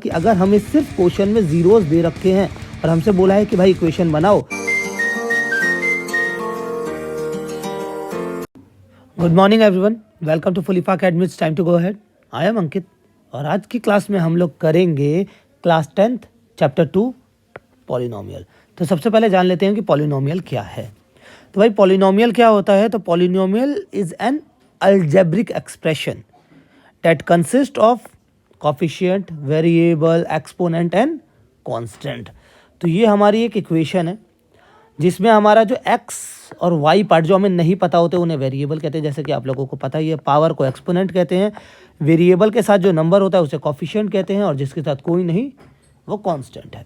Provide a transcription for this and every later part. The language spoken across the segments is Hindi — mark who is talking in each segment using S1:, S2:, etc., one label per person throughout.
S1: कि अगर हमें सिर्फ क्वेश्चन में जीरोस दे रखे हैं और हमसे बोला है कि भाई इक्वेशन बनाओ। Good morning everyone, welcome to फुलिफा academy. It's time to go ahead. I am Ankit और आज की क्लास में हम लोग करेंगे क्लास 10th चैप्टर 2 पॉलिनोमियल। तो सबसे पहले जान लेते हैं कि पॉलिनोमियल क्या है। तो भाई पॉलिनोमियल क्या होता है? तो polynomial is an algebraic expression that consist of coefficient, variable, exponent and constant. तो ये हमारी एक इक्वेशन है जिसमें हमारा जो x और y पार्ट जो हमें नहीं पता होते उन्हें वेरिएबल कहते हैं, जैसे कि आप लोगों को पता ही है। पावर को एक्सपोनेंट कहते हैं, वेरिएबल के साथ जो नंबर होता है उसे कोफिशिएंट कहते हैं और जिसके साथ कोई नहीं वो कांस्टेंट है।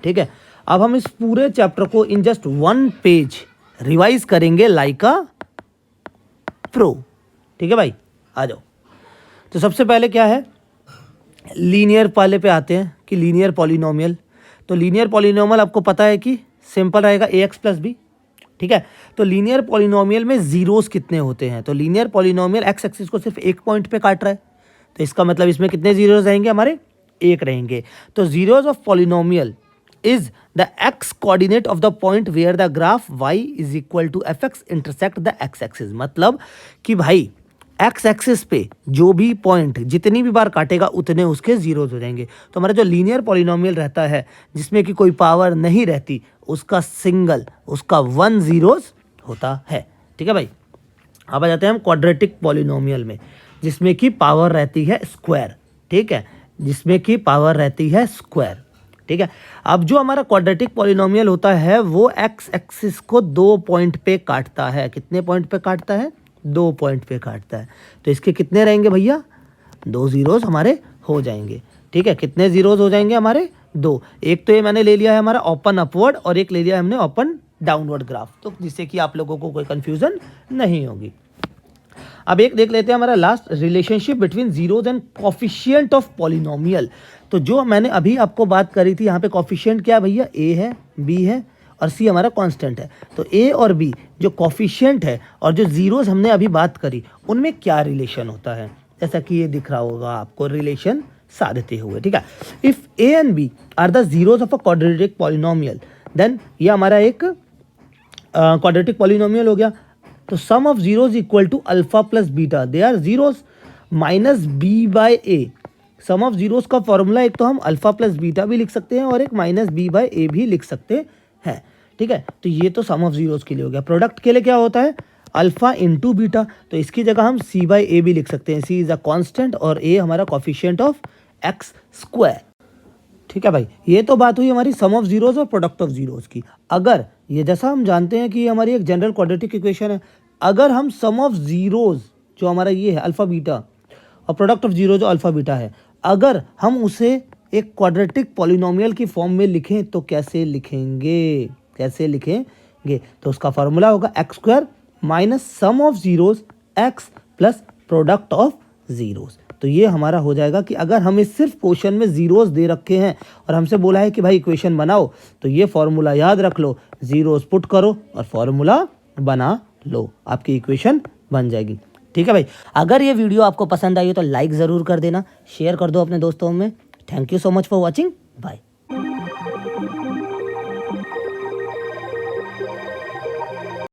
S1: ठीक है, अब हम इस पूरे चैप्टर को इन जस्ट 1 पेज रिवाइज करेंगे लाइक अ प्रो। ठीक है भाई, आ जाओ। तो सबसे पहले क्या है, लीनियर वाले पे आते हैं कि लीनियर पॉलिनोमियल। तो लीनियर पॉलिनोमियल आपको पता है कि सिंपल रहेगा ax प्लस बी। ठीक है, तो लीनियर पॉलिनोमियल में जीरोस कितने होते हैं? तो लीनियर पॉलिनोमियल एक्स एक्सिस को सिर्फ एक पॉइंट पे काट रहा है, तो इसका मतलब इसमें कितने जीरोस रहेंगे? हमारे एक रहेंगे। तो zeros of polynomial is the X coordinate of the point where the graph y is equal to F X intersect the X axis. मतलब कि भाई एक्स एक्सिस पे जो भी पॉइंट जितनी भी बार काटेगा उतने उसके जीरोस हो जाएंगे। तो हमारा जो लीनियर पॉलिनोमियल रहता है जिसमें कि कोई पावर नहीं रहती उसका सिंगल, उसका 1 जीरोस होता है। ठीक है भाई, अब आ जाते हैं हम क्वाड्रेटिक पॉलिनोमियल में जिसमें कि पावर रहती है स्क्वायर। ठीक है, जिसमें कि पावर रहती है स्क्वायर। ठीक है, अब जो हमारा क्वाड्रेटिक पॉलिनोमियल होता है वो एक्स एक्सिस को 2 पॉइंट पे काटता है। कितने पॉइंट पे काटता है? 2 पॉइंट पे काटता है। तो इसके कितने रहेंगे भैया? 2 जीरोस हमारे हो जाएंगे। ठीक है, कितने जीरोस हो जाएंगे हमारे? 2। एक तो ये मैंने ले लिया है हमारा ओपन अपवर्ड और एक ले लिया है हमने ओपन डाउनवर्ड ग्राफ, तो जिससे कि आप लोगों को कोई कंफ्यूजन नहीं होगी। अब एक देख लेते हैं हमारा last, relationship between zeros and coefficient of polynomial. तो जो मैंने अभी आपको बात करी थी, यहाँ पे कोफिशिएंट क्या भैया? a है, b है और c हमारा कांस्टेंट है। तो a और b जो कोफिशिएंट है और जो जीरोस हमने अभी बात करी उनमें क्या रिलेशन होता है, जैसा कि ये दिख रहा होगा आपको रिलेशन साधते हुए। ठीक है, if a and b are the zeros of a quadratic polynomial then ये हमारा एक क्वाड्रेटिक पॉलिनोमियल हो गया। तो sum of zeros equal to alpha plus beta, they are zeros minus B by A. Sum of zeros का फॉर्मूला एक तो हम अल्फा प्लस बीटा भी लिख सकते हैं और एक माइनस बी बाय ए भी लिख सकते हैं। ठीक है, तो ये तो सम ऑफ जीरोस के लिए हो गया। प्रोडक्ट के लिए क्या होता है? Alpha into beta. तो इसकी जगह हम सी बाय ए भी लिख सकते हैं। सी इज अ कांस्टेंट और ए हमारा कोफिशिएंट ऑफ एक्स स्क्वायर। ठीक है भाई, ये तो बात हुई हमारी सम ऑफ जीरोस और प्रोडक्ट ऑफ जीरोस की। अगर ये जैसा हम जानते हैं कि ये हमारी एक जनरल क्वाड्रेटिक इक्वेशन है, अगर हम सम ऑफ जीरोस जो हमारा ये है अल्फा बीटा और प्रोडक्ट ऑफ जीरो जो अल्फा बीटा है, अगर हम उसे एक क्वाड्रेटिक पॉलिनोमियल की फॉर्म में लिखें तो कैसे लिखेंगे? कैसे लिखेंगे? तो उसका फॉर्मूला होगा x square minus sum of zeros x plus product of zeros. तो ये हमारा हो जाएगा कि अगर हमें सिर्फ क्वेश्चन में जीरोस दे रखे हैं और हमसे बोला है कि भाई इक्वेशन बनाओ, तो ये फॉर्मूला याद रख लो, जीरोस पुट करो और फॉर्मूला बना लो, आपकी इक्वेशन बन जाएगी। ठीक है भाई, अगर ये वीडियो आपको पसंद आई हो तो लाइक ज़रूर कर देना, शेयर कर दो अपने दोस्तों में। Thank you so much for watching, bye.